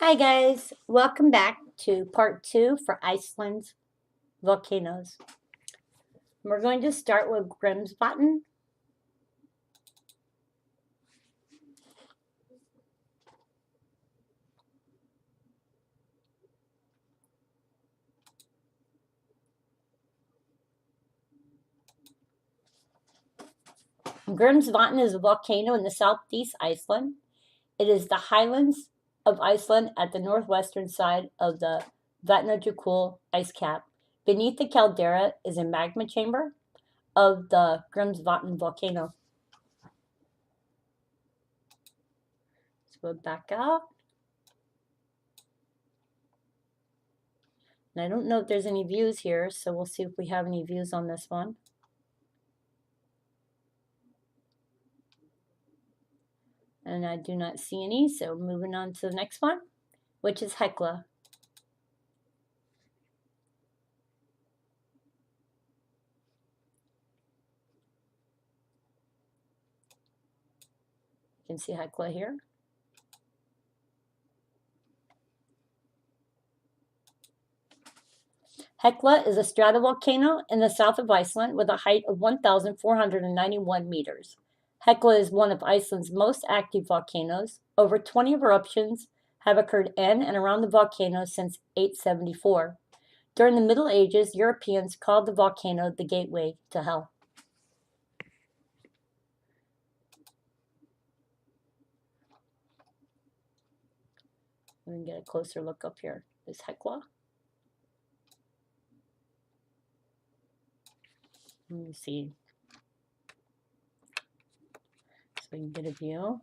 Hi guys, welcome back to part 2 for Iceland's volcanoes. We're going to start with Grmsvtn. Grmsvtn is a volcano in the southeast Iceland. It is the highlands of Iceland at the northwestern side of the Vatnajökull ice cap. Beneath the caldera is a magma chamber of the Grmsvtn volcano. Let's go back up. And I don't know if there's any views here, so we'll see if we have any views on this one. And I do not see any, so moving on to the next one, which is Hekla. You can see Hekla here. Hekla is a stratovolcano in the south of Iceland with a height of 1,491 meters. Hekla is one of Iceland's most active volcanoes. Over 20 eruptions have occurred in and around the volcano since 874. During the Middle Ages, Europeans called the volcano the gateway to hell. We can get a closer look up here. This is Hekla. Let me see. So we can get a view.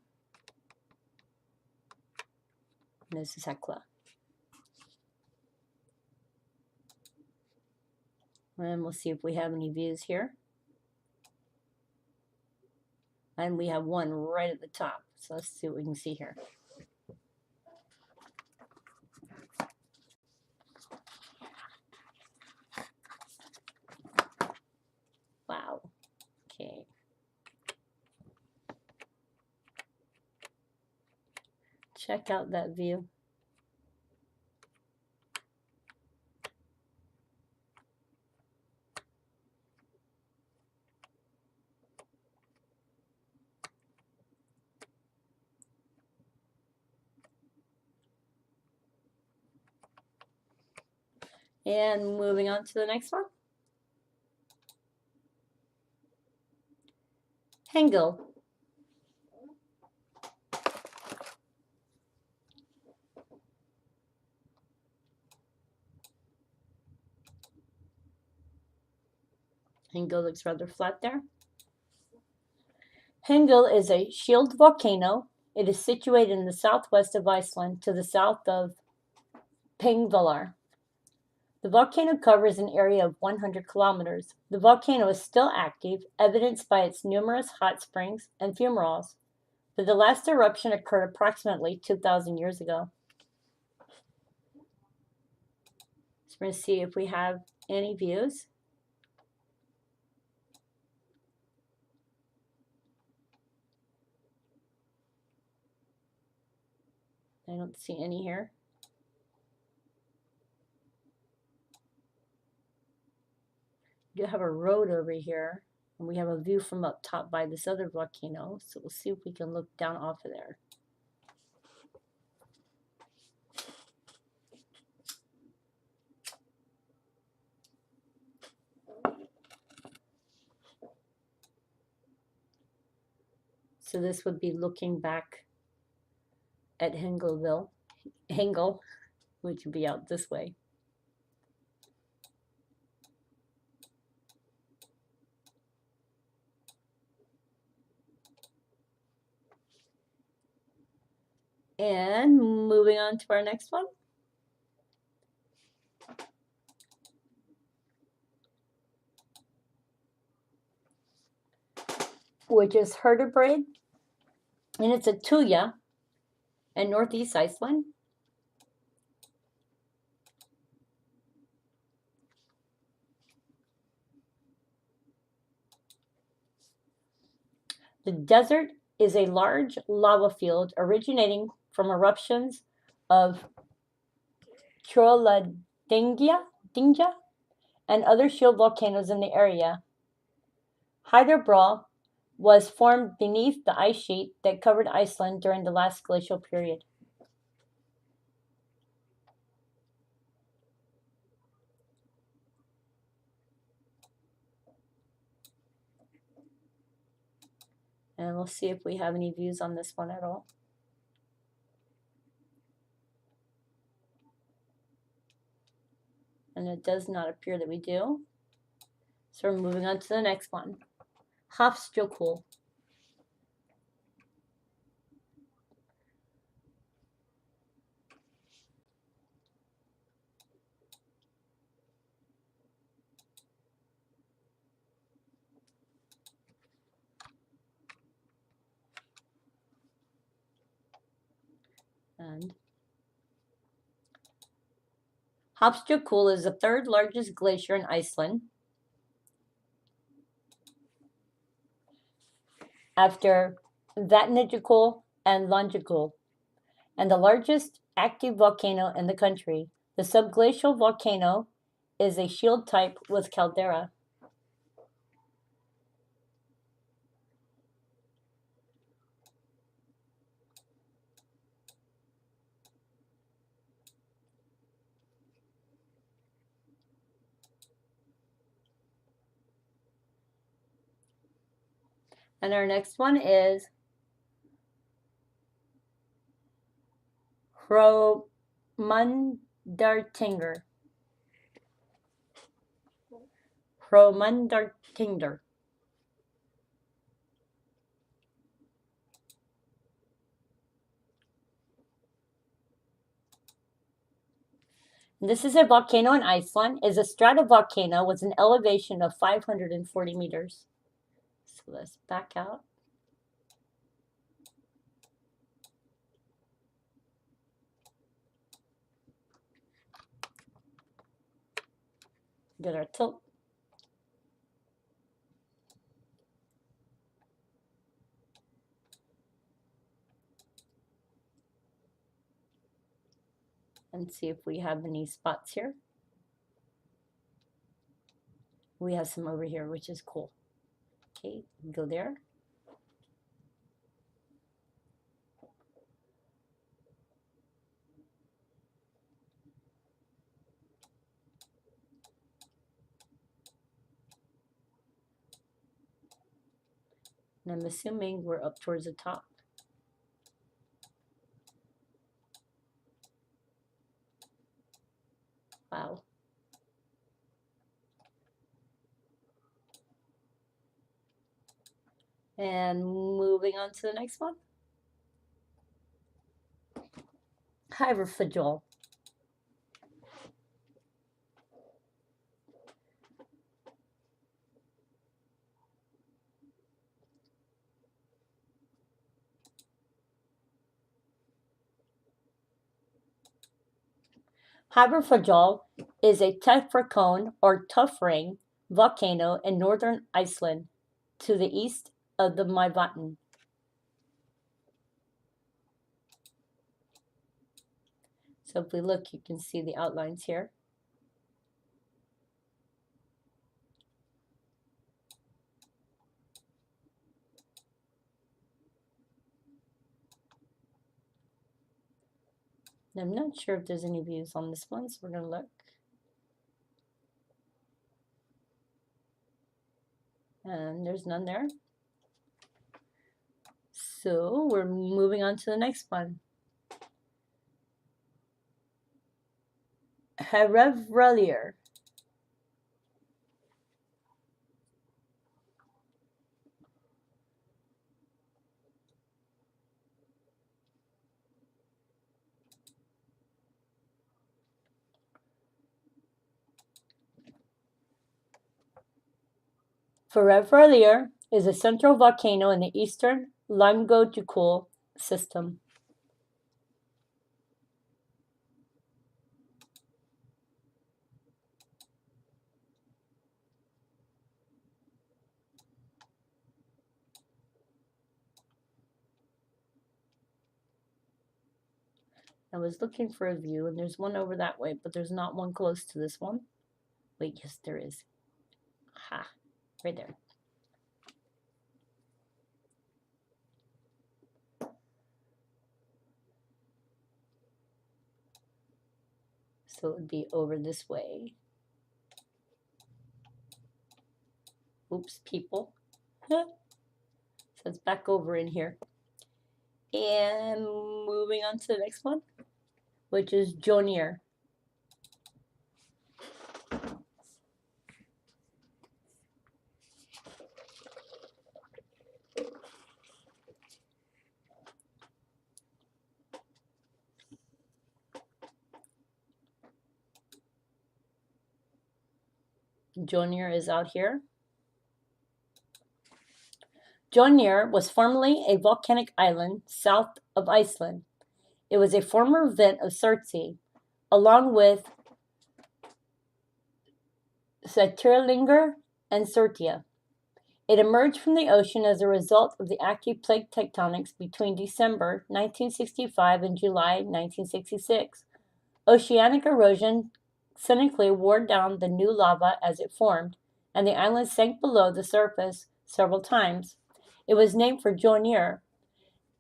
And this is Hekla. And we'll see if we have any views here. And we have one right at the top. So let's see what we can see here. Wow. Okay. Check out that view. And moving on to the next one. Hengel. Hengel looks rather flat there. Hengel is a shield volcano. It is situated in the southwest of Iceland to the south of Pengvalar. The volcano covers an area of 100 kilometers. The volcano is still active, evidenced by its numerous hot springs and fumaroles, but the last eruption occurred approximately 2,000 years ago. So we're going to see if we have any views. I don't see any here. We do have a road over here, and we have a view from up top by this other volcano, so we'll see if we can look down off of there. So this would be looking back at Hengel, which would be out this way. And moving on to our next one. Which is Herdebrand, and it's a tuya in northeast Iceland. The desert is a large lava field originating from eruptions of Dingia, and other shield volcanoes in the area. Hyderbrow was formed beneath the ice sheet that covered Iceland during the last glacial period. And we'll see if we have any views on this one at all. And it does not appear that we do. So we're moving on to the next one. Hofsjökull. And Hofsjökull is the third largest glacier in Iceland, after Vatnajökull and Langjökull, and the largest active volcano in the country. The subglacial volcano is a shield type with caldera. And our next one is Hromundartingur. Hromundartingur. This is a volcano in Iceland. It's a stratovolcano with an elevation of 540 meters. So let's back out. Get our tilt. And see if we have any spots here. We have some over here, which is cool. Okay, go there. And I'm assuming we're up towards the top. Wow. And moving on to the next one. Hyverfjall. Hyverfjall is a tetracone or tuff ring volcano in northern Iceland to the east of the Mývatn. So if we look, you can see the outlines here. I'm not sure if there's any views on this one, so we're going to look. And there's none there. So we're moving on to the next one. Herefralier. Herefralier is a central volcano in the eastern Langjökull system. I was looking for a view, and there's one over that way, but there's not one close to this one. Wait, yes, there is. Ha, right there. So it would be over this way. Oops, people. So it's back over in here. And moving on to the next one, which is Jonier. Jonier is out here. Jonier was formerly a volcanic island south of Iceland. It was a former vent of Surtsey, along with Satyrlingur and Surtia. It emerged from the ocean as a result of the active plate tectonics between December 1965 and July 1966. Oceanic erosion cynically wore down the new lava as it formed, and the island sank below the surface several times. It was named for Jonir,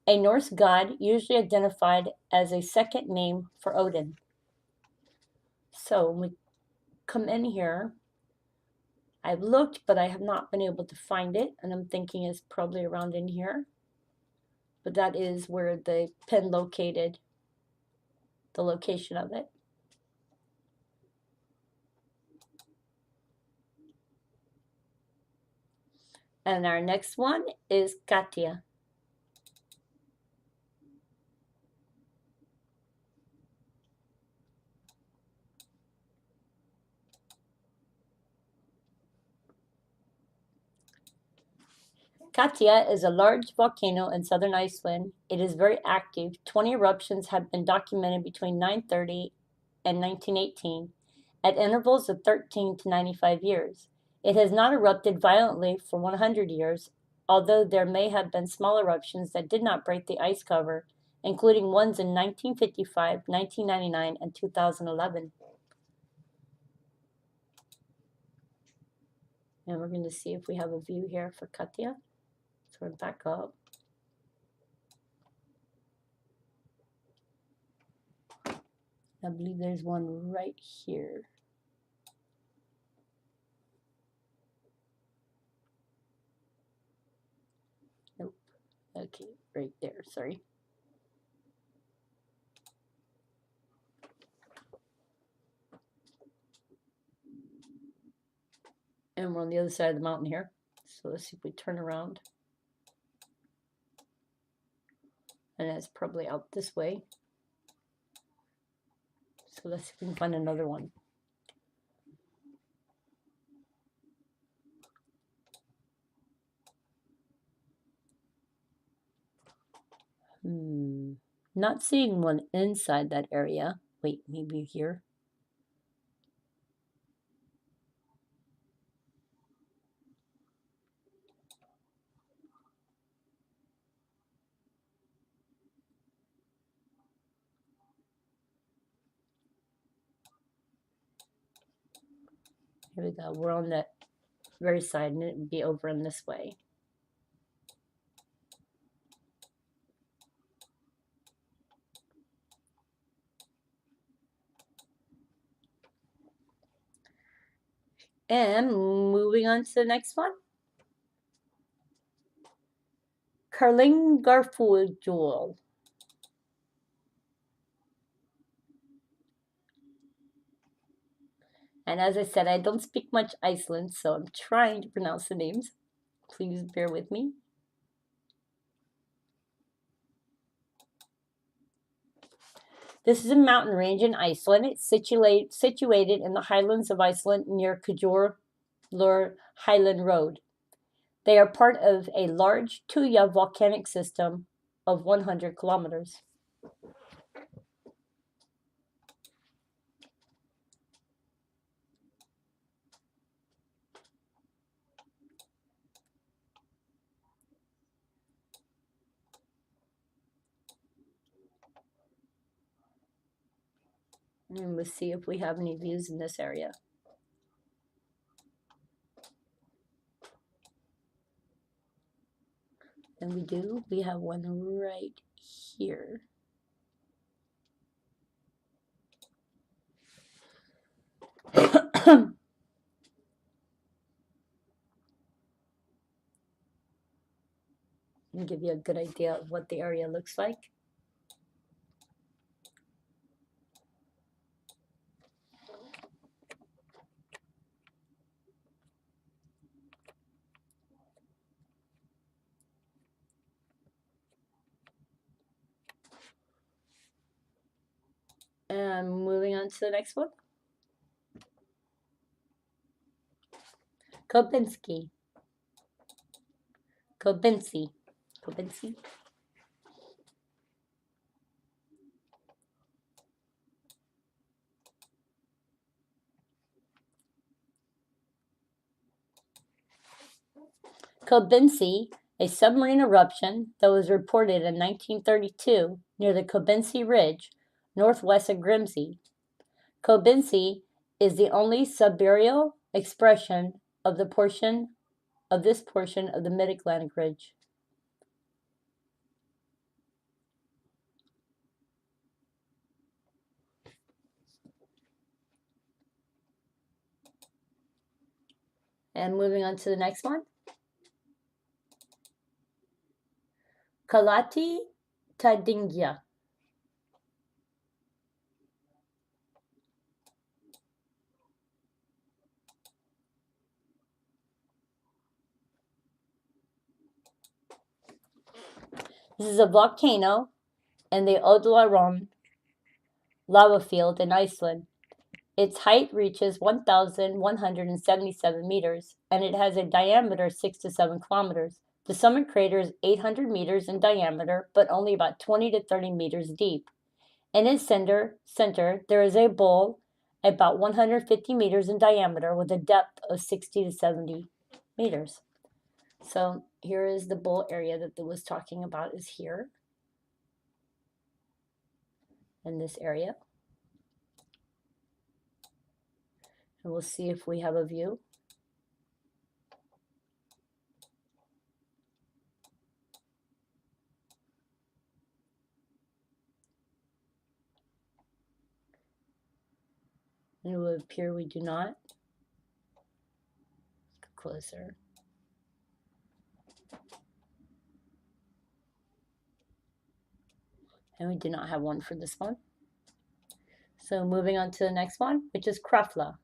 a Norse god usually identified as a second name for Odin. So when we come in here, I've looked, but I have not been able to find it, and I'm thinking it's probably around in here. But that is where the pin located, the location of it. And our next one is Katia. Katia is a large volcano in southern Iceland. It is very active. 20 eruptions have been documented between 930 and 1918 at intervals of 13 to 95 years. It has not erupted violently for 100 years, although there may have been small eruptions that did not break the ice cover, including ones in 1955, 1999, and 2011. And we're going to see if we have a view here for Katia. So we're back up. I believe there's one right here. Nope. Okay, right there, sorry. And we're on the other side of the mountain here. So let's see if we turn around. And it's probably out this way. So let's see if we can find another one. Not seeing one inside that area. Wait, maybe here. Here we go. We're on that very side, and it would be over in this way. And moving on to the next one. Grmsvtn. And as I said, I don't speak much Iceland, so I'm trying to pronounce the names. Please bear with me. This is a mountain range in Iceland. It's situated in the highlands of Iceland near Kjolur Highland Road. They are part of a large Tuya volcanic system of 100 kilometers. And we'll see if we have any views in this area. And we do. We have one right here. And give you a good idea of what the area looks like. And moving on to the next one. Kobinski. Kobinsi. Kobinsi. Kobinsi, a submarine eruption that was reported in 1932 near the Kobinsi Ridge, northwest of Grmsvtn. Kobinsi is the only subaerial expression of this portion of the Mid-Atlantic Ridge. And moving on to the next one. Colotti Titania. This is a volcano in the Odlaron lava field in Iceland. Its height reaches 1,177 meters, and it has a diameter of 6 to 7 kilometers. The summit crater is 800 meters in diameter, but only about 20 to 30 meters deep. In its center, there is a bowl about 150 meters in diameter with a depth of 60 to 70 meters. So here is the bowl area that it was talking about, is here in this area. And we'll see if we have a view. And it would appear we do not. Let's go closer. And we do not have one for this one. So moving on to the next one, which is Krafla.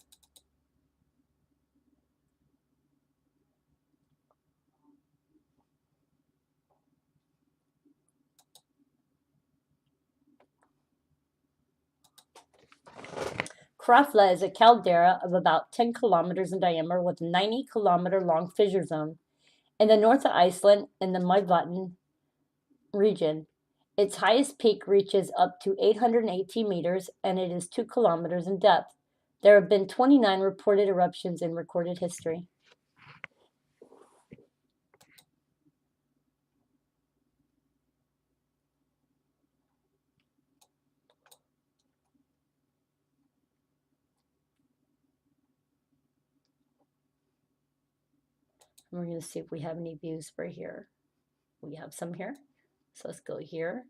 Krafla is a caldera of about 10 kilometers in diameter with a 90-kilometer long fissure zone in the north of Iceland in the Grmsvtn region. Its highest peak reaches up to 818 meters, and it is 2 kilometers in depth. There have been 29 reported eruptions in recorded history. And we're going to see if we have any views for here. We have some here. So let's go here.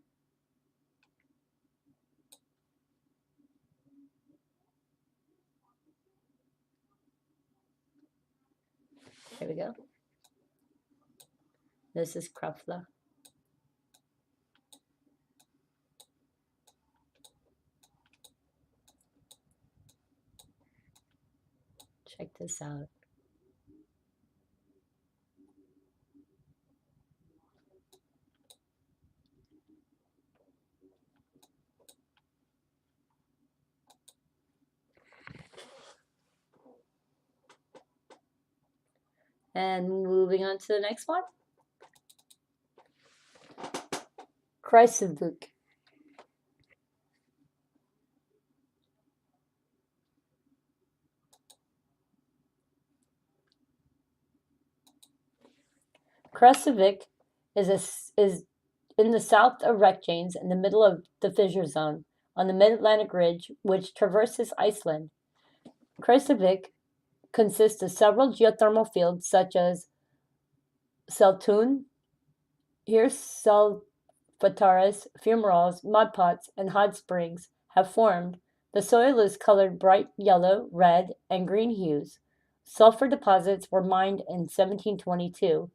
There we go. This is Krafla. Check this out. And moving on to the next one. Krafla. Krafla is in the south of Reykjanes in the middle of the fissure zone on the mid-Atlantic ridge, which traverses Iceland. Krafla consists of several geothermal fields such as Seltun, Hirsalfataris, fumaroles, mudpots, and hot springs have formed. The soil is colored bright yellow, red, and green hues. Sulfur deposits were mined in 1722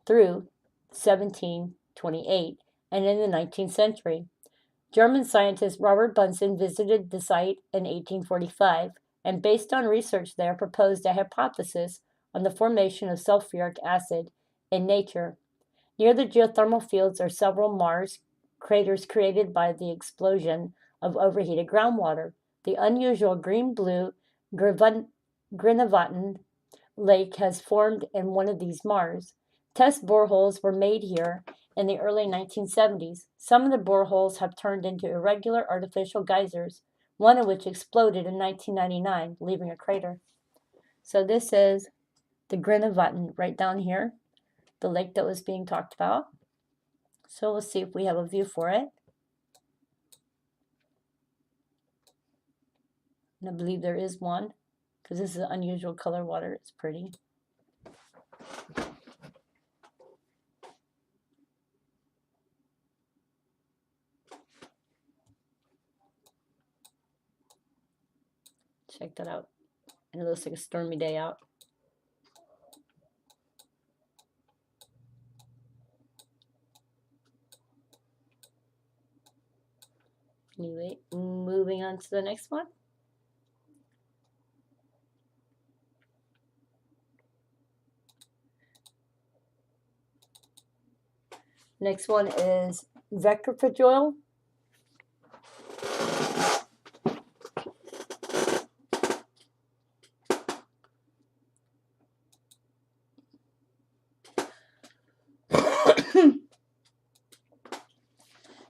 through 1728 and in the 19th century. German scientist Robert Bunsen visited the site in 1845 and, based on research there, proposed a hypothesis on the formation of sulfuric acid in nature. Near the geothermal fields are several Mars craters created by the explosion of overheated groundwater. The unusual green-blue Grmsvtn lake has formed in one of these Mars. Test boreholes were made here in the early 1970s. Some of the boreholes have turned into irregular artificial geysers, one of which exploded in 1999, leaving a crater. So this is the Grmsvtn right down here, the lake that was being talked about. So we'll see if we have a view for it. And I believe there is one, because this is unusual color water. It's pretty. Check that out. And it looks like a stormy day out. Anyway, moving on to the next one. Next one is Vectorfragile.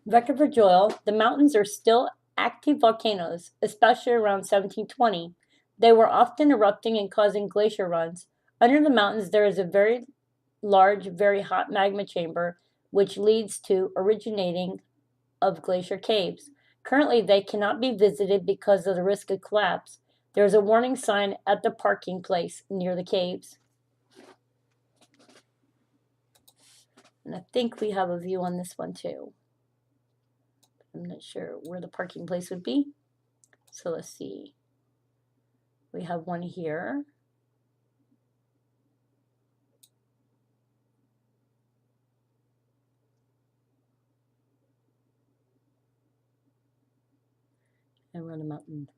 Vectorfragile, the mountains are still active volcanoes, especially around 1720. They were often erupting and causing glacier runs. Under the mountains, there is a very large, very hot magma chamber, which leads to originating of glacier caves. Currently, they cannot be visited because of the risk of collapse. There is a warning sign at the parking place near the caves. And I think we have a view on this one too. I'm not sure where the parking place would be. So let's see. We have one here. And we're on the mountain.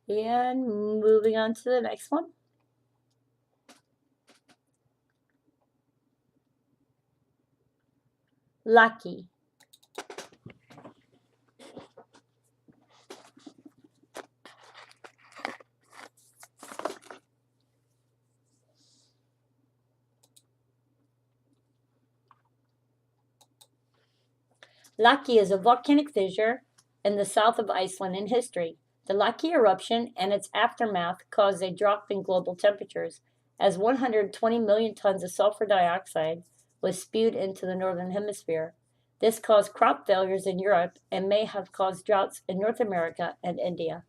And moving on to the next one. Laki. Laki is a volcanic fissure in the south of Iceland in history. The Laki eruption and its aftermath caused a drop in global temperatures, as 120 million tons of sulfur dioxide was spewed into the northern hemisphere. This caused crop failures in Europe and may have caused droughts in North America and India.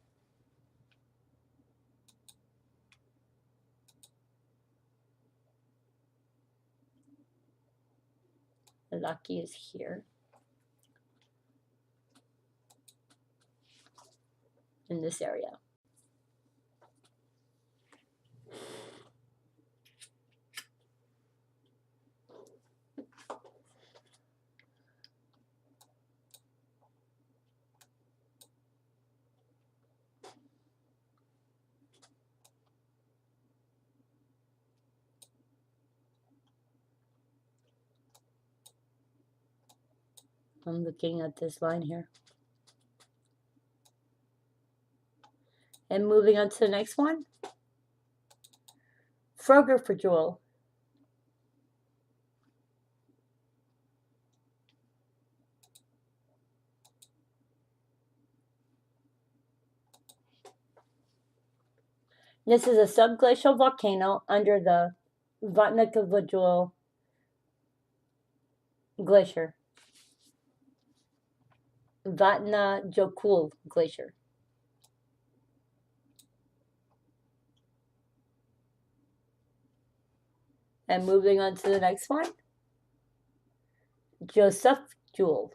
The Laki is here. In this area. I'm looking at this line here. And moving on to the next one, Froggerfjall. This is a subglacial volcano under the Vatnajökull Glacier. Vatnajökull Glacier. And moving on to the next one, Josephjall.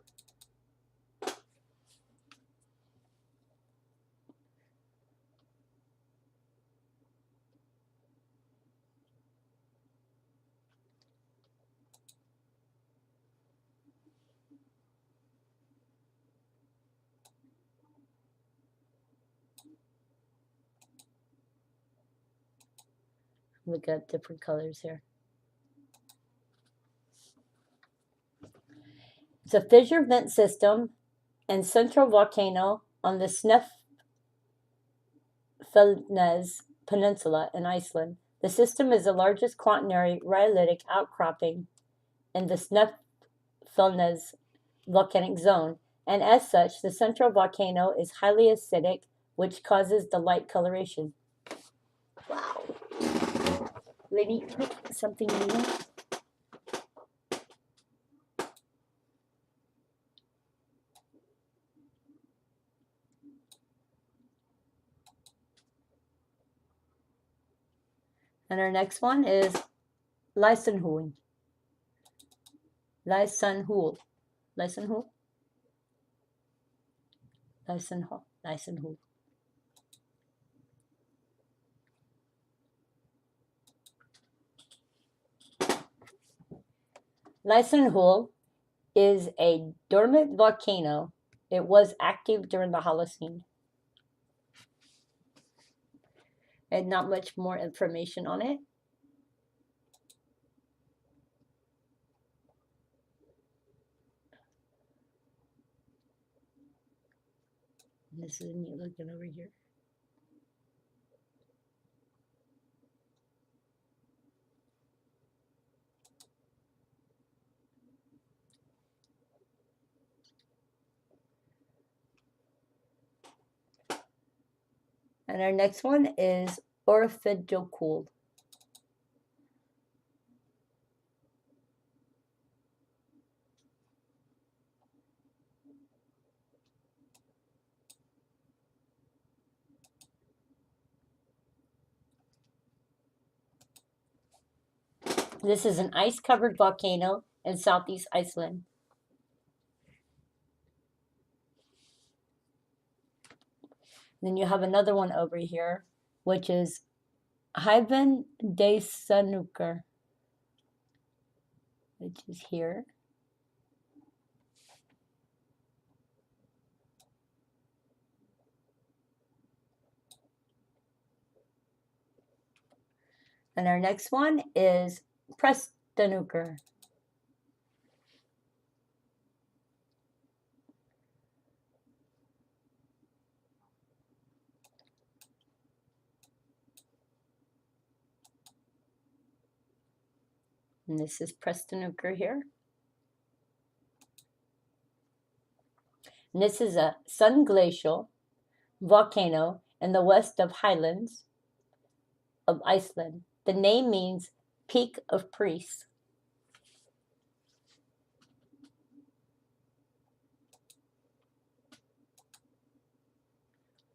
Look at different colors here. It's a fissure vent system and central volcano on the Snæfellsnes Peninsula in Iceland. The system is the largest quaternary rhyolitic outcropping in the Snæfellsnes volcanic zone, and as such, the central volcano is highly acidic, which causes the light coloration. Wow. Lady, something new? And our next one is Lysenhul. Lysenhul. Lysenhul? Lysenhul. Lysenhul. Lysenhul is a dormant volcano. It was active during the Holocene. And not much more information on it. This is neat looking over here. And our next one is Orfidjokull. This is an ice-covered volcano in southeast Iceland. Then you have another one over here, which is Eyvindarshnúkur, which is here. And our next one is Presthnúkur. And this is Presthnúkur here. And this is a sun-glacial volcano in the west of Highlands of Iceland. The name means Peak of Priests.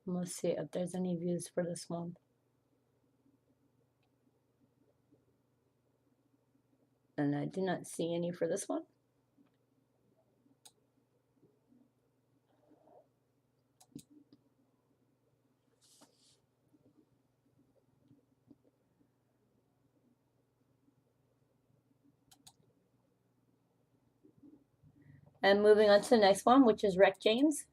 Let's see if there's any views for this one. And I do not see any for this one. And moving on to the next one, which is Reykjanes.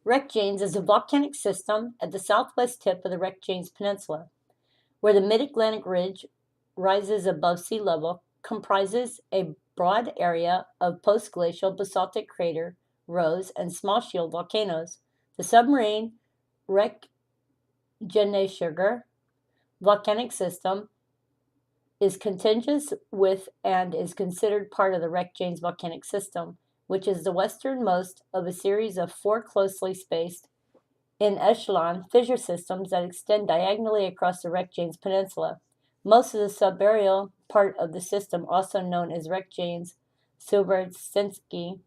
Reykjanes is a volcanic system at the southwest tip of the Reykjanes Peninsula, where the Mid-Atlantic Ridge rises above sea level, comprises a broad area of postglacial basaltic crater rows and small shield volcanoes. The submarine Reykjanessugar volcanic system is contiguous with and is considered part of the Reykjanes volcanic system, which is the westernmost of a series of 4 closely spaced in echelon fissure systems that extend diagonally across the Reykjanes Peninsula. Most of the subaerial part of the system, also known as Reykjanes Silverstensky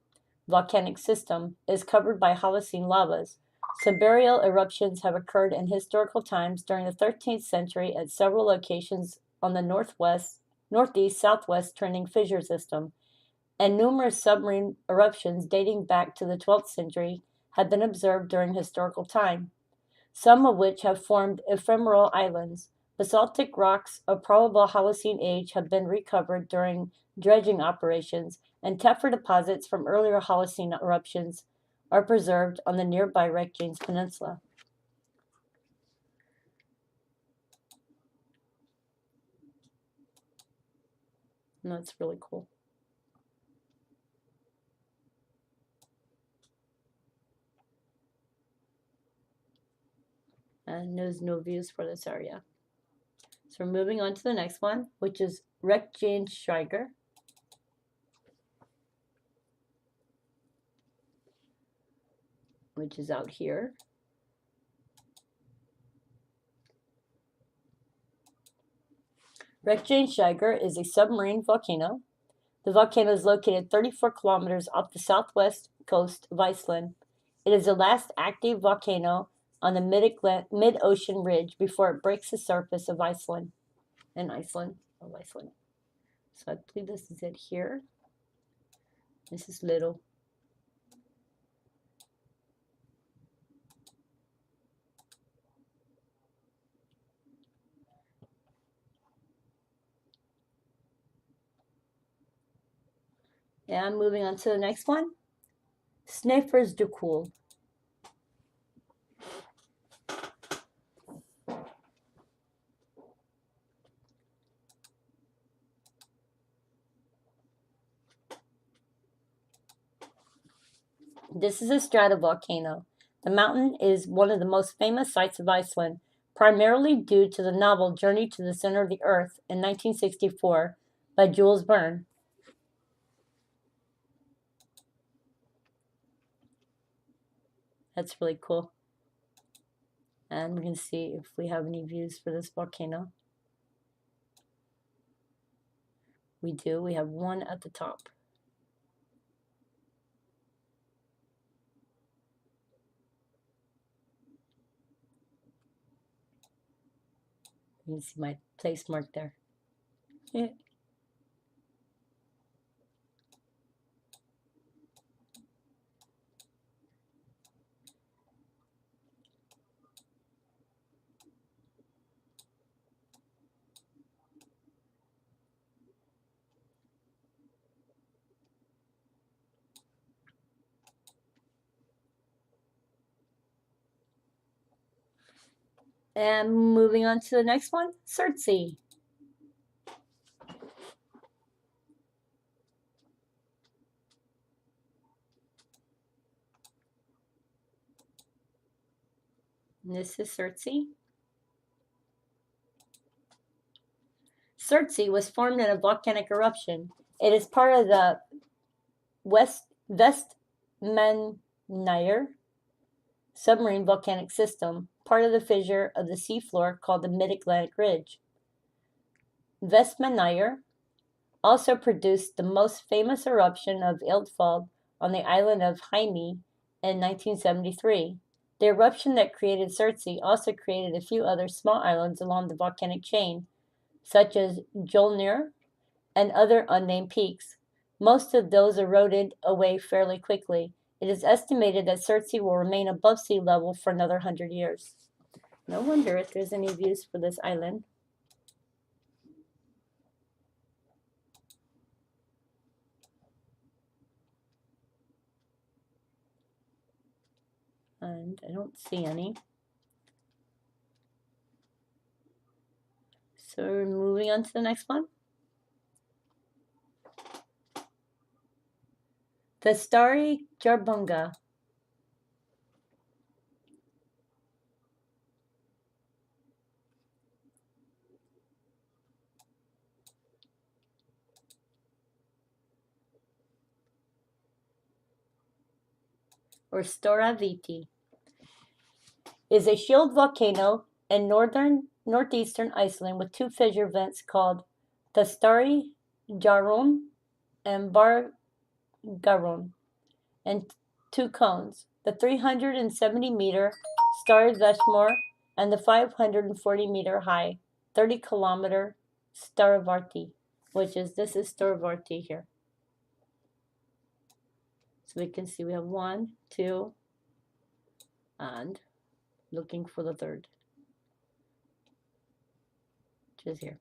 volcanic system, is covered by Holocene lavas. Subaerial eruptions have occurred in historical times during the 13th century at several locations on the northeast southwest trending fissure system, and numerous submarine eruptions dating back to the 12th century have been observed during historical time, some of which have formed ephemeral islands. Basaltic rocks of probable Holocene age have been recovered during dredging operations, and tephra deposits from earlier Holocene eruptions are preserved on the nearby Reykjanes Peninsula. And that's really cool. And there's no views for this area. So we're moving on to the next one, which is Reykjanessugar. Which is out here. Reykjanessugar is a submarine volcano. The volcano is located 34 kilometers off the southwest coast of Iceland. It is the last active volcano on the mid-ocean ridge before it breaks the surface of Iceland. So I believe this is it here. This is little. And moving on to the next one. Snæfellsjökull. This is a stratovolcano. The mountain is one of the most famous sights of Iceland, primarily due to the novel Journey to the Center of the Earth in 1964 by Jules Verne. That's really cool. And we can see if we have any views for this volcano. We do. We have one at the top. You can see my place mark there. And moving on to the next one, Surtsey. And this is Surtsey. Surtsey was formed in a volcanic eruption. It is part of the Vestmannaeyjar submarine volcanic system, part of the fissure of the seafloor called the Mid-Atlantic Ridge. Vestmannaeyjar also produced the most famous eruption of Eldfjall on the island of Heimi in 1973. The eruption that created Surtsey also created a few other small islands along the volcanic chain, such as Jolnir and other unnamed peaks. Most of those eroded away fairly quickly. It is estimated that Surtsey will remain above sea level for another 100 years. No wonder if there's any views for this island. And I don't see any. So we're moving on to the next one. The starry Jarbunga. Or Storaviti is a shield volcano in northeastern Iceland with two fissure vents called the Starry Jarum and Bargarum, and two cones, the 370-meter Starry Veshmore and the 540-meter high 30-kilometer Staravarti, this is Staravarti here. So we can see we have 1, 2, and looking for the third, which is here.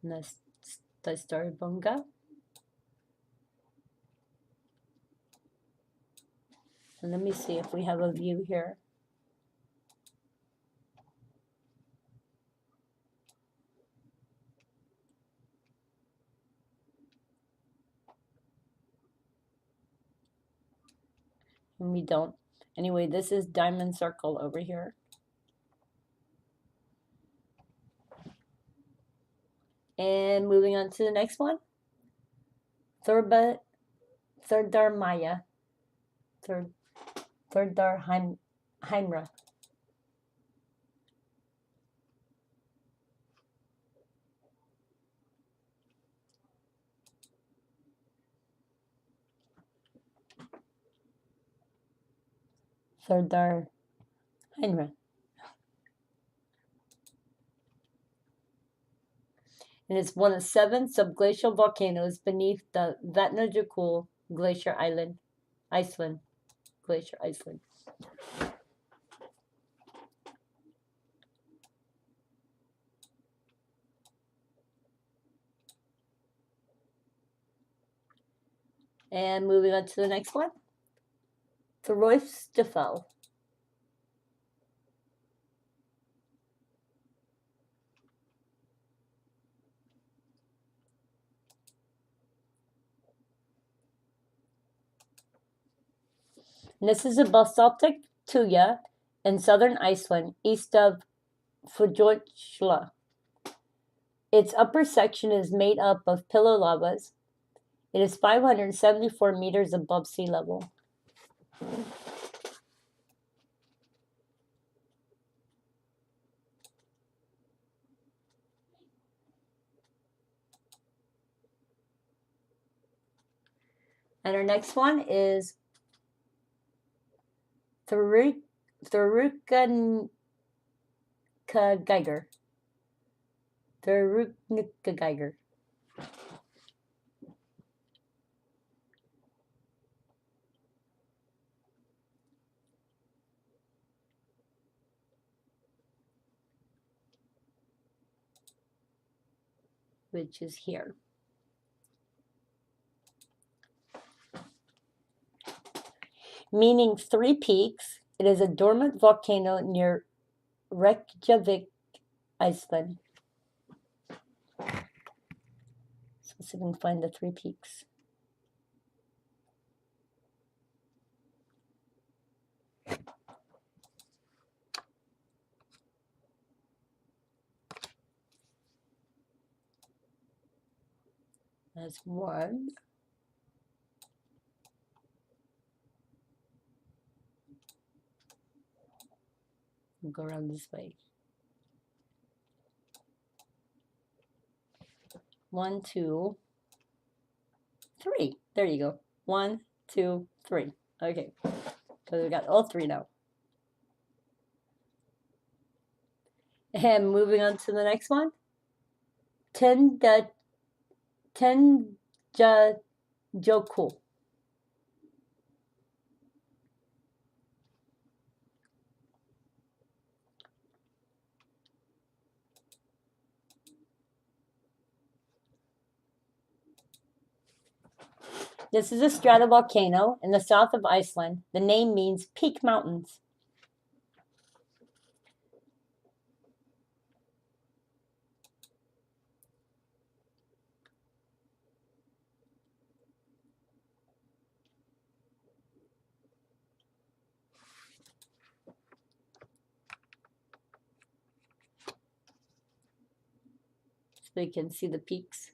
And that's the Starbunga. And let me see if we have a view here. And we don't. Anyway, this is Diamond Circle over here. And moving on to the next one. Thurdarmaya. Thurdarheimra. Thurdarheimra. And it's one of 7 subglacial volcanoes beneath the Vatnajökull Glacier Iceland. Glacier Iceland. And moving on to the next one. Thorolfsstafell. And this is a basaltic tuya in southern Iceland, east of Fujotla. Its upper section is made up of pillow lavas. It is 574 meters above sea level. And our next one is Thurukka Geyser. Thurukka Geyser. Which is here. Meaning 3 peaks, it is a dormant volcano near Reykjavik, Iceland. So let's see if we can find the 3 peaks. That's 1. We'll go around this way. 1, 2, 3. There you go. 1, 2, 3. Okay. So we got all 3 now. And moving on to the next one. Tenjajoku. This is a stratovolcano in the south of Iceland. The name means peak mountains. So you can see the peaks.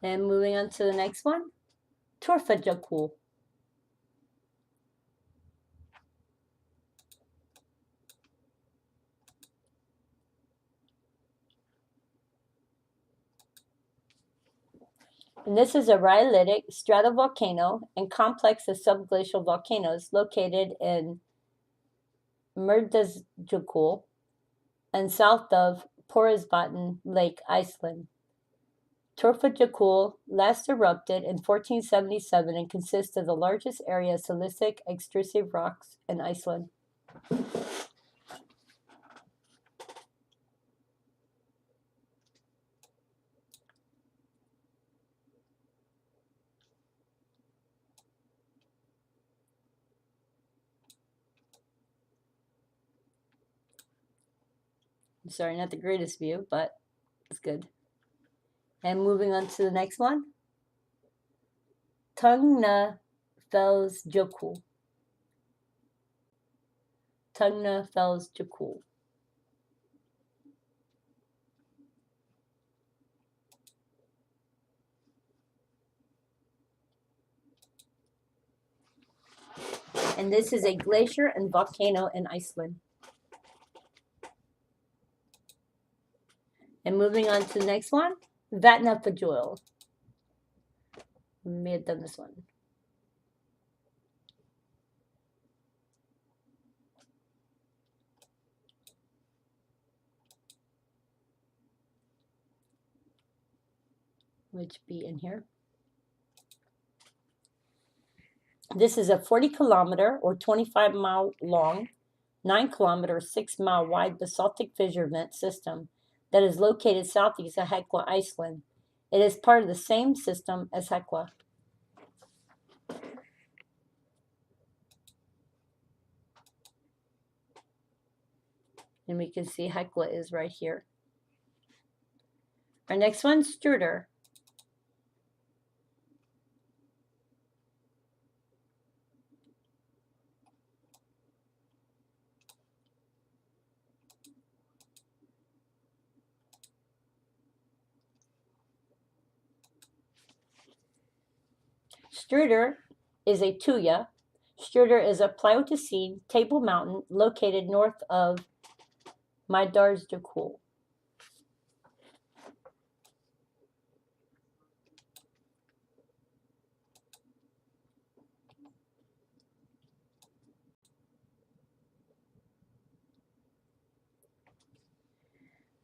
And moving on to the next one, Torfajökull. And this is a rhyolitic stratovolcano and complex of subglacial volcanoes located in Mýrdalsjökull and south of Þórsvatn Lake, Iceland. Torfajökull last erupted in 1477 and consists of the largest area of silicic extrusive rocks in Iceland. Sorry, not the greatest view, but it's good. And moving on to the next one, Tungnafellsjökull. Tungnafellsjökull. And this is a glacier and volcano in Iceland. And moving on to the next one, Vatnajökull. We may have done this one. Which be in here. This is a 40-kilometer or 25-mile long, 9-kilometer, 6-mile wide basaltic fissure vent system that is located southeast of Hekla, Iceland. It is part of the same system as Hekla. And we can see Hekla is right here. Our next one, Strútur. Strútur is a tuya. Strútur is a Pleistocene table mountain located north of Mýrdalsjökull.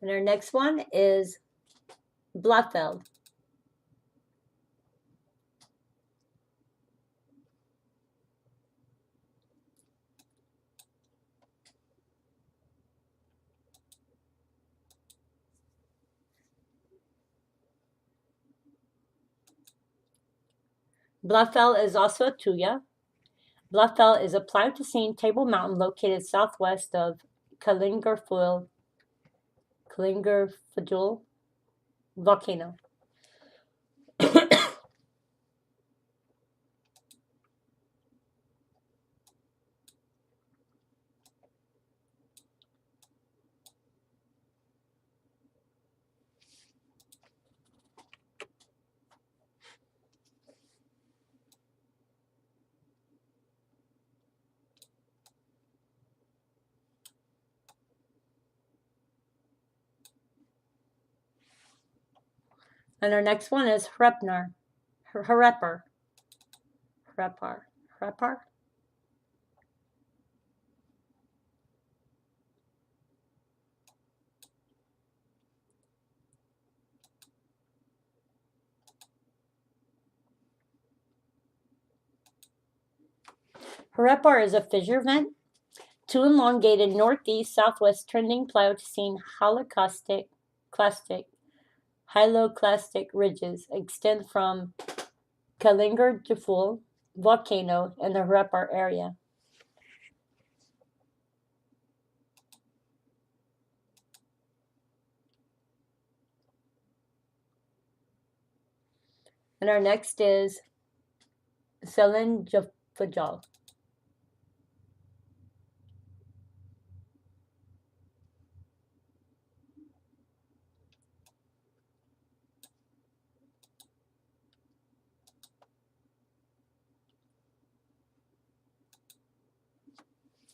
And our next one is Blafeld. Blafeld is also a tuya. Blafeld is a Pleistocene table mountain located southwest of Klingerfjöll volcano. And our next one is Hrepnar. Hrepar. Hrepar is a fissure vent Two elongated northeast-southwest trending Pleistocene haloclastic ridges extend from Kalinger volcano in the Hrepar area. And our next is Selenjafajal.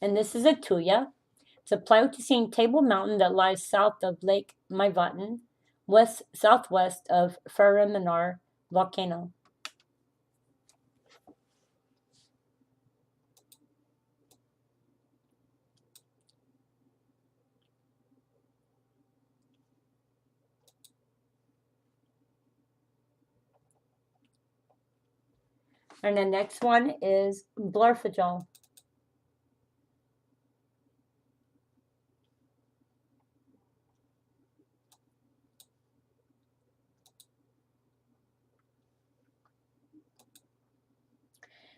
And this is a tuya. It's a Pleistocene table mountain that lies south of Lake Maivatn, southwest of Ferriminar volcano. And the next one is Blarfajal.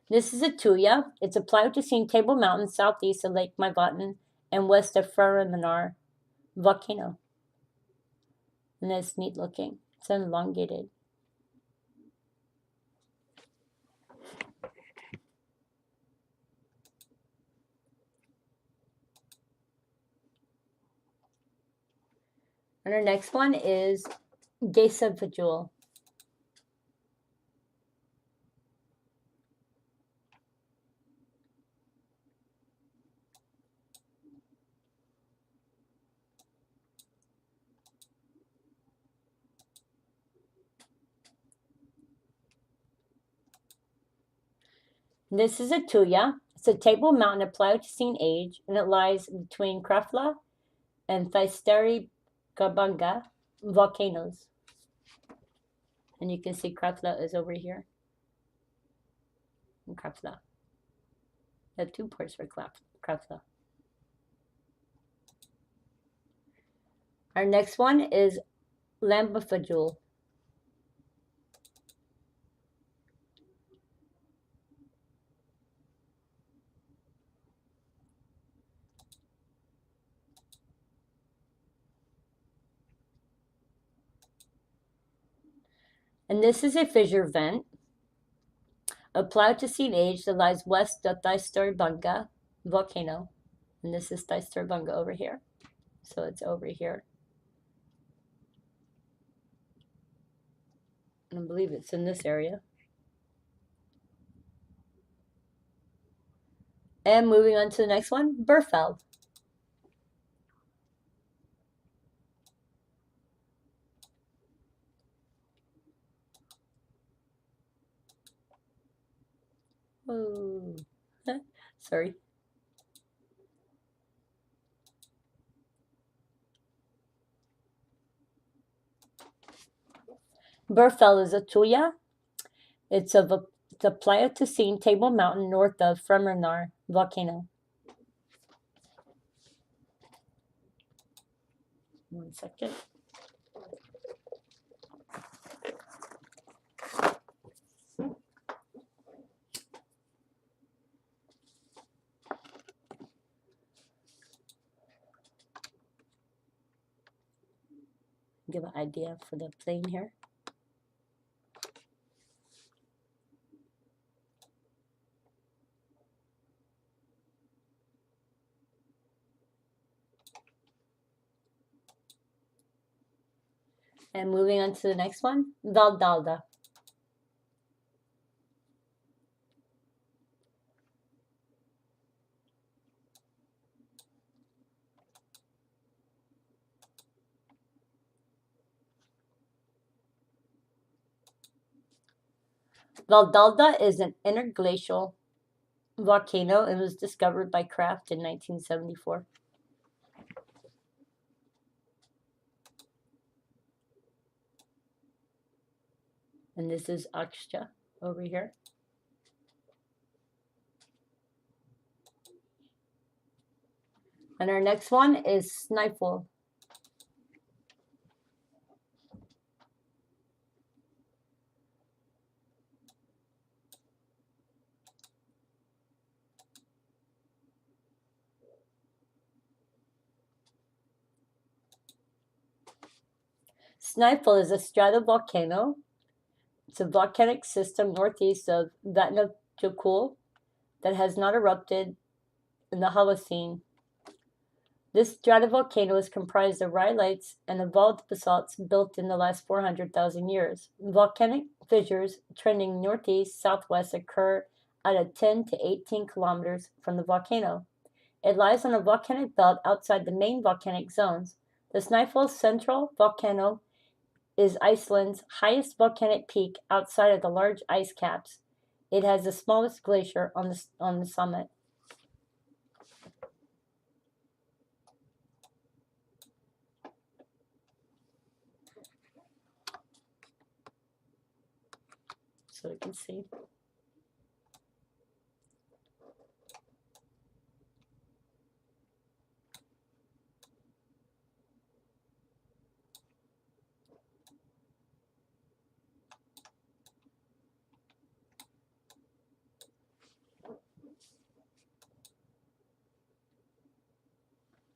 This is a tuya. It's a Pleistocene table mountain southeast of Lake Maivatn and west of Ferriminar volcano. And it's neat looking. It's elongated. And our next one is Geyser. This is a tuya. It's a table mountain of Pleistocene age, and it lies between Krafla and Gabanga volcanoes. And you can see Krafla is over here. And Krafla. There are two ports for Krafla. Our next one is Lambafajul. And this is a fissure vent, a Pleistocene age that lies west of Thystorybunga volcano. And this is Thystorybunga over here. So it's over here. And I believe it's in this area. And moving on to the next one, Burfeld. Oh, sorry. Burfell is a tuya. It's the Pleistocene table mountain north of Ferriminar volcano. One second. Give an idea for the plane here. And moving on to the next one, Valdalda. Valdalda is an interglacial volcano and was discovered by Kraft in 1974. And this is Aksha over here. And our next one is Snæfell. Snæfell is a stratovolcano. It's a volcanic system northeast of Vatnajökull that has not erupted in the Holocene. This stratovolcano is comprised of rhyolites and evolved basalts built in the last 400,000 years. Volcanic fissures trending northeast-southwest occur at 10 to 18 kilometers from the volcano. It lies on a volcanic belt outside the main volcanic zones. The Snæfell Central Volcano is Iceland's highest volcanic peak outside of the large ice caps. It has the smallest glacier on the summit. So you can see.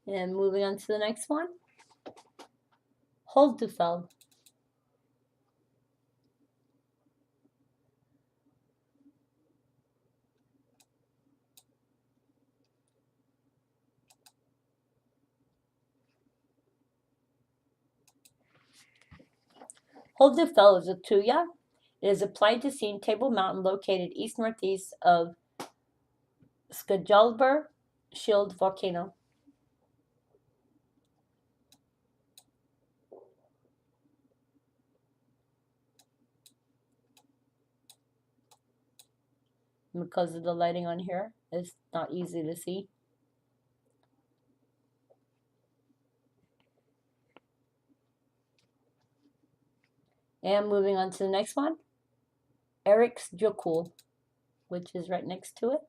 And moving on to the next one, Holdefeld. Holdefeld is a tuya. It is a Pleistocene table mountain located east-northeast of Skjaldbø Shield Volcano. Because of the lighting on here, it's not easy to see. And moving on to the next one, Eiríksjökull, which is right next to it.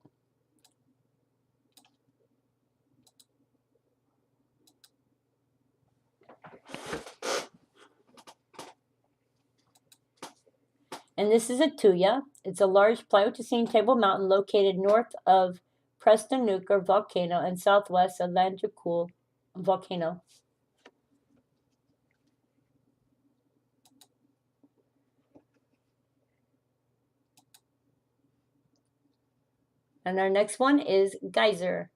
And this is a tuya. It's a large Pleistocene table mountain located north of Prestonúkar Volcano and southwest of Landjökull Volcano. And our next one is Geyser.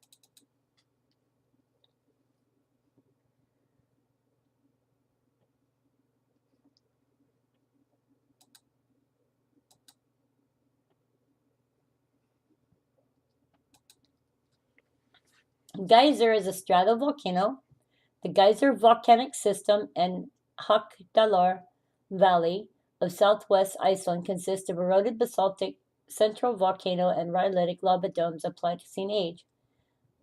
Geyser is a stratovolcano. The Geyser volcanic system in Hekla Valley of southwest Iceland consists of eroded basaltic central volcano and rhyolitic lava domes of Pleistocene age.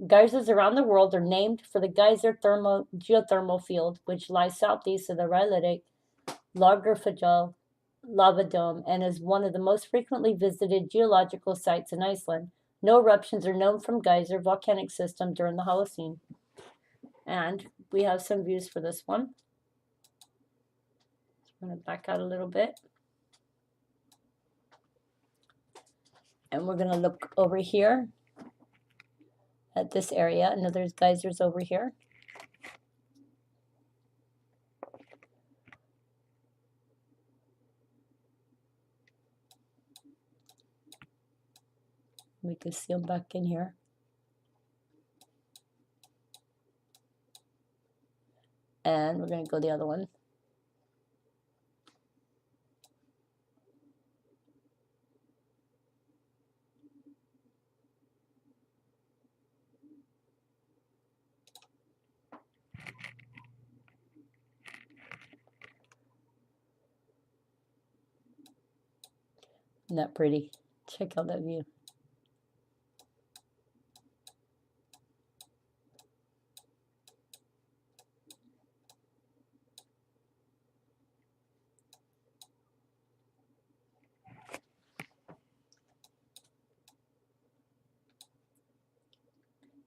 Geysers around the world are named for the Geyser geothermal field, which lies southeast of the rhyolitic Lagerfjall lava dome and is one of the most frequently visited geological sites in Iceland. No eruptions are known from Geyser volcanic system during the Holocene. And we have some views for this one. I'm going to back out a little bit. And we're going to look over here at this area. And there's geysers over here. We can see them back in here. And we're going to go the other one. Isn't that pretty? Check out that view.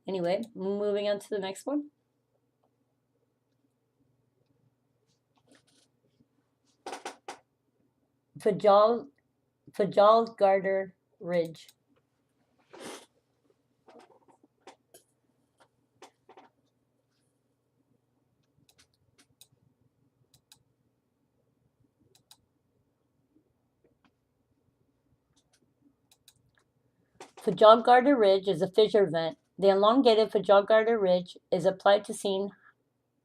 Anyway, moving on to the next one. Fjalldalsgarður Ridge. Fjalldalsgarður Ridge is a fissure vent. The elongated Fjalldalsgarður Ridge is a Pleistocene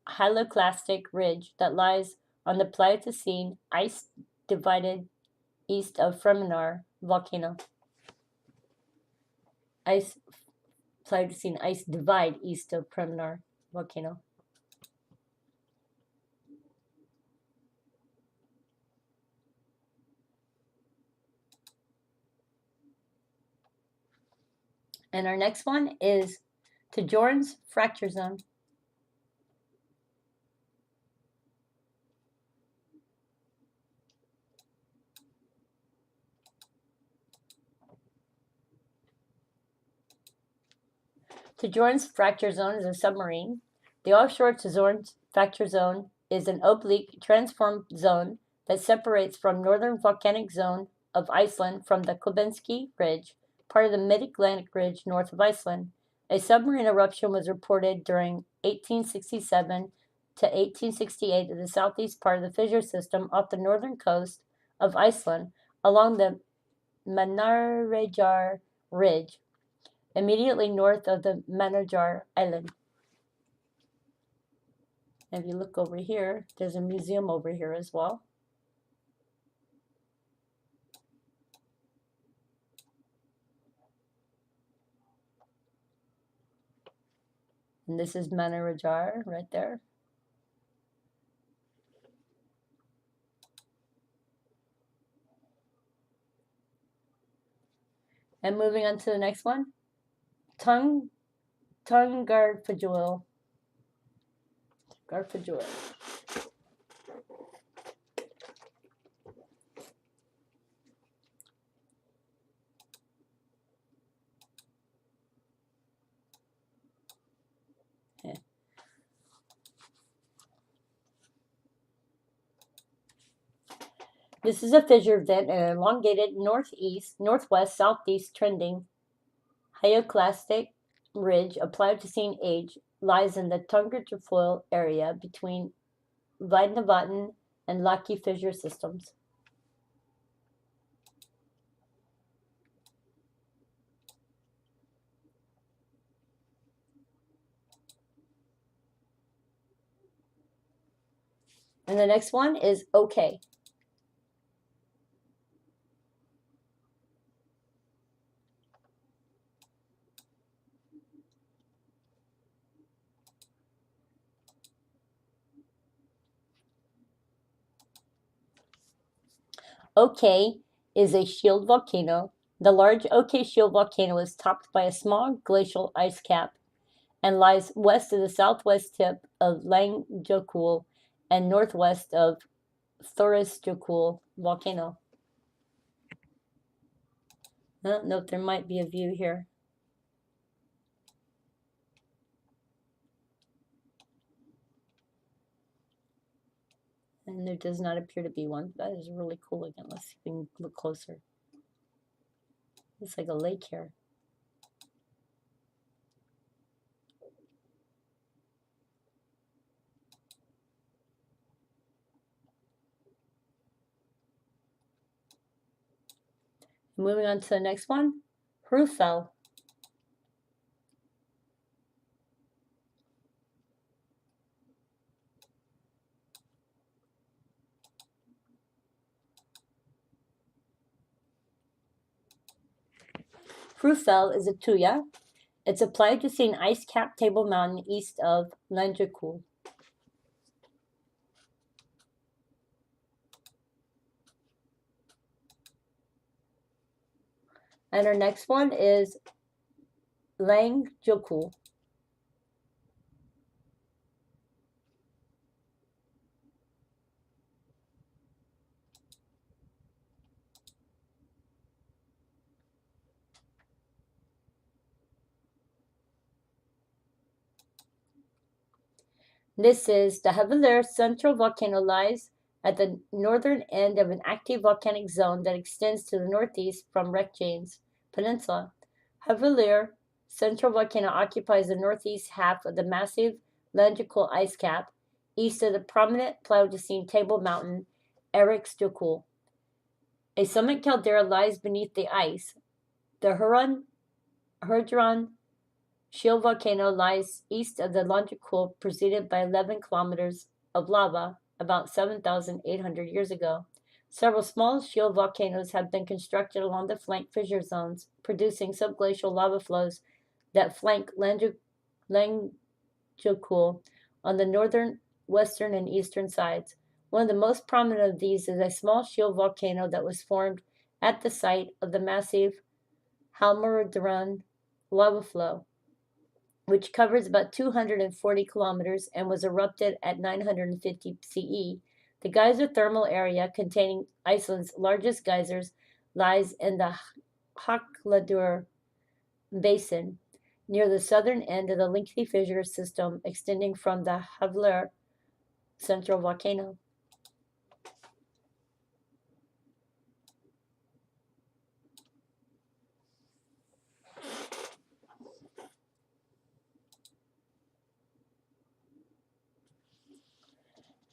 hyaloclastic ridge that lies on the Pleistocene ice divided east of Fremnar Volcano. Pleistocene ice divide east of Fremnar Volcano. And our next one is Tjorn's fracture zone. Tjorn's fracture zone is a submarine. The offshore Tjorn's fracture zone is an oblique transformed zone that separates from northern volcanic zone of Iceland from the Koblenski Ridge, part of the Mid-Atlantic Ridge north of Iceland. A submarine eruption was reported during 1867 to 1868 in the southeast part of the fissure system off the northern coast of Iceland along the Manarejar Ridge, immediately north of the Manajar Island. And if you look over here, there's a museum over here as well. And this is Manarejar right there. And moving on to the next one. Tungarfjall. This is a fissure vent and an elongated northeast, northwest, southeast trending hyaloclastic ridge of Pleistocene age lies in the Tungarfjall area between Vidnavatten and Laki fissure systems. And the next one is OK. OK is a shield volcano. The large OK shield volcano is topped by a small glacial ice cap and lies west of the southwest tip of Langjökull and northwest of Þórisjökull volcano. Oh, nope, there might be a view here. And there does not appear to be one. That is really cool again. Let's see if we can look closer. It's like a lake here. Moving on to the next one, Hrufell. Hrufell is a tuya. It's a Pleistocene ice-capped table mountain east of Langjökull. And our next one is Langjökull. This is the Hekla Central Volcano lies at the northern end of an active volcanic zone that extends to the northeast from Reykjanes Peninsula. Hekla Central Volcano occupies the northeast half of the massive Langical ice cap, east of the prominent Pleistocene table mountain Eriksdalur. A summit caldera lies beneath the ice. The Hurdran Shield volcano lies east of the Langical, preceded by 11 kilometers of lava about 7,800 years ago. Several small shield volcanoes have been constructed along the flank fissure zones, producing subglacial lava flows that flank Langical on the northern, western, and eastern sides. One of the most prominent of these is a small shield volcano that was formed at the site of the massive Halmardran lava flow, which covers about 240 kilometers and was erupted at 950 CE. The geyser thermal area, containing Iceland's largest geysers, lies in the Hekla Basin, near the southern end of the lengthy fissure system extending from the Hekla Central Volcano.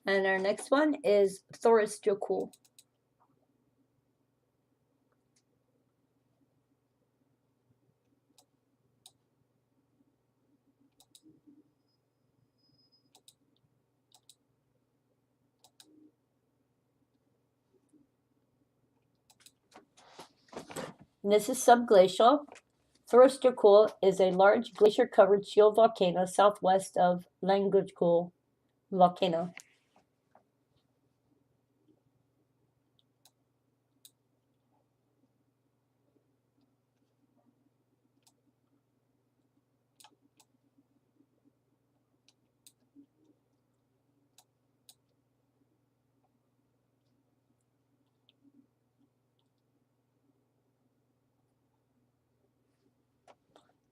And our next one is Surtsey. And this is subglacial. Surtsey is a large glacier-covered shield volcano southwest of Langical volcano.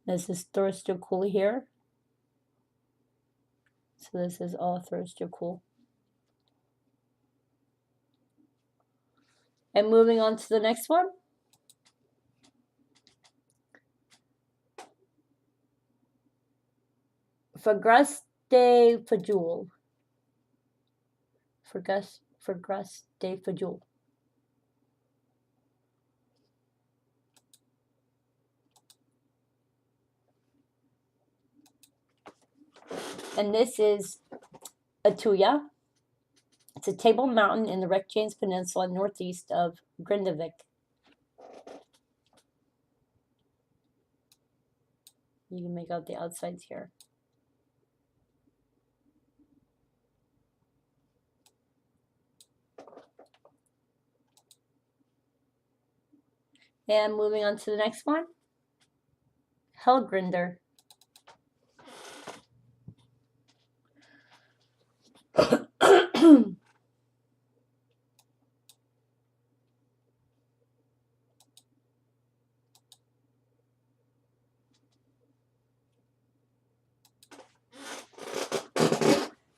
This is Surtsey here. So this is all Surtsey. And moving on to the next one. Fagrast-de-Fajul. Fagrast-de-Fajul. And this is Atuya. It's a table mountain in the Reykjanes Peninsula northeast of Grmsvtn. You can make out the outsides here. And moving on to the next one. Helgrinder.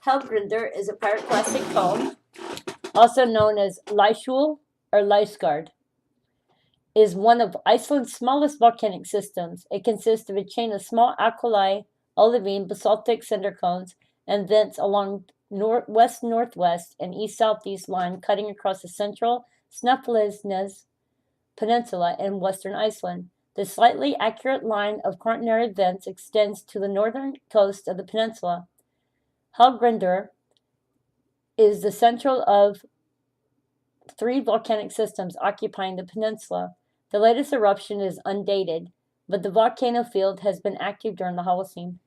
Helgrinder is a pyroclastic cone, also known as Leishul or Leisgard, is one of Iceland's smallest volcanic systems. It consists of a chain of small alkali, olivine, basaltic cinder cones, and vents along west-northwest and east-southeast line cutting across the central Snæfellsnes Peninsula in western Iceland. The slightly accurate line of quaternary vents extends to the northern coast of the peninsula. Helgrinder is the central of 3 volcanic systems occupying the peninsula. The latest eruption is undated, but the volcano field has been active during the Holocene.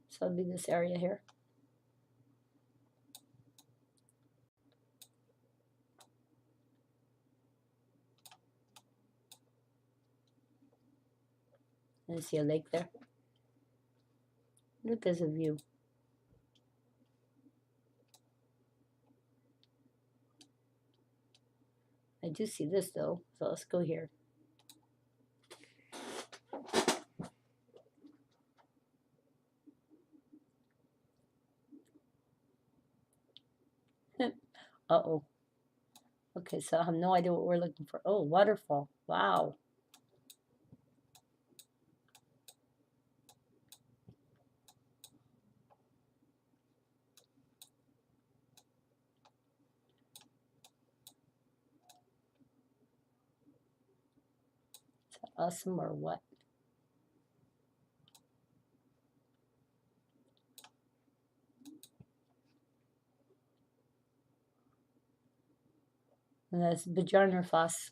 So it'll be this area here. And I see a lake there. Look, there's a view. I do see this though, so let's go here. Uh-oh. Okay, so I have no idea what we're looking for. Oh, waterfall. Wow. Is that awesome or what? And that's Bjarnarfoss.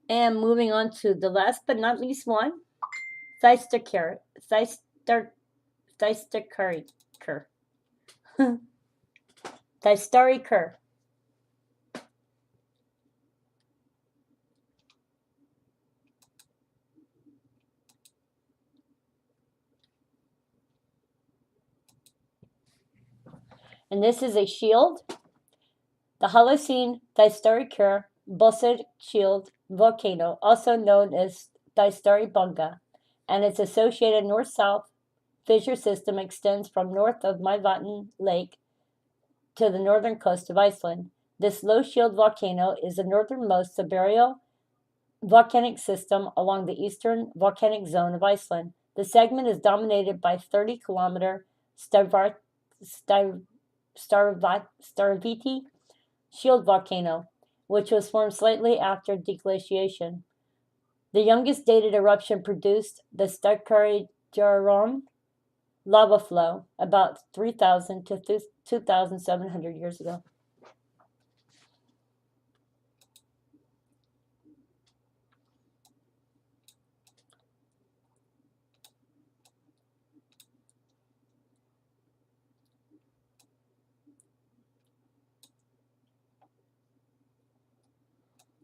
And moving on to the last but not least one, Theisterker. Theisteriker. Theisteriker. And this is a shield. The Holocene Theisteriker Bosser Shield Volcano, also known as Theistorybunga, and its associated north-south fissure system extends from north of Mývatn Lake to the northern coast of Iceland. This low-shield volcano is the northernmost subaerial volcanic system along the eastern volcanic zone of Iceland. The segment is dominated by 30-kilometer Stavraviti shield volcano, which was formed slightly after deglaciation. The youngest dated eruption produced the Stakarijaron lava flow about 3,000 to 2,700 years ago.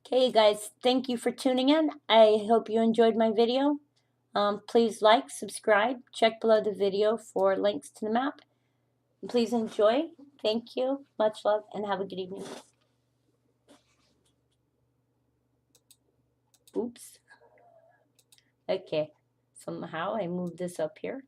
Okay, guys, thank you for tuning in. I hope you enjoyed my video. Please like, subscribe, check below the video for links to the map. Please enjoy. Thank you. Much love, and have a good evening. Oops. Okay, somehow I moved this up here.